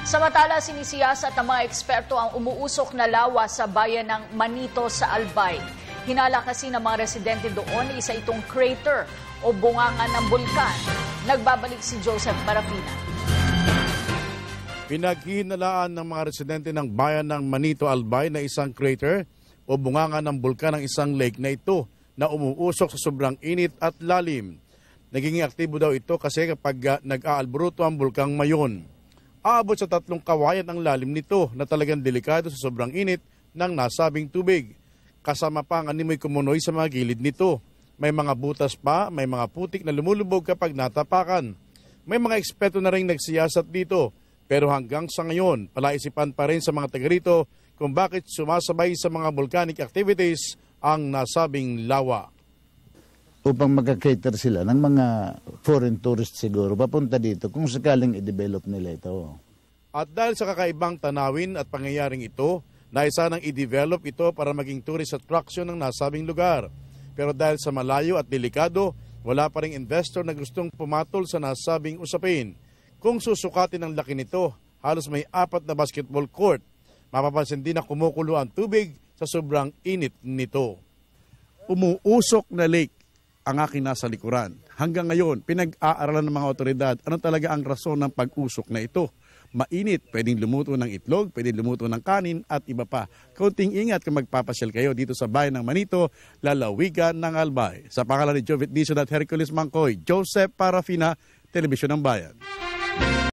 Samantala, sinisiyasat ng mga eksperto ang umuusok na lawa sa bayan ng Manito sa Albay. Hinala kasi ng mga residente doon isa itong crater o bungangan ng bulkan. Nagbabalik si Joseph Parafina. Pinaghihinalaan ng mga residente ng bayan ng Manito, Albay na isang crater o bungangan ng bulkan ng isang lake na ito na umuusok sa sobrang init at lalim. Naging aktibo daw ito kasi kapag nag-aalboruto ang bulkang mayon. Aabot sa 3 kawayan ang lalim nito na talagang delikado sa sobrang init ng nasabing tubig. Kasama pa ang animoy kumunoy sa mga gilid nito. May mga butas pa, may mga putik na lumulubog kapag natapakan. May mga eksperto na rin nagsiyasat dito. Pero hanggang sa ngayon, palaisipan pa rin sa mga taga rito kung bakit sumasabay sa mga volcanic activities ang nasabing lawa. Upang magka-cater sila ng mga foreign tourists siguro, papunta dito kung sakaling i-develop nila ito. At dahil sa kakaibang tanawin at pangyayaring ito, naisa nang i-develop ito para maging tourist attraction ng nasabing lugar. Pero dahil sa malayo at delikado, wala pa ring investor na gustong pumatol sa nasabing usapin. Kung susukatin ang laki nito, halos may 4 na basketball court. Mapapansin din na kumukulo ang tubig sa sobrang init nito. Umuusok na lake ang aking nasa likuran. Hanggang ngayon, pinag-aaralan ng mga otoridad ano talaga ang rason ng pag-usok na ito. Mainit, pwedeng lumuto ng itlog, pwedeng lumuto ng kanin at iba pa. Kaunting ingat kung magpapasyal kayo dito sa bayan ng Manito, lalawigan ng Albay. Sa pangalan ni Jovet Dizon at Hercules Mangkoy, Joseph Parafina, Telebisyon ng Bayan.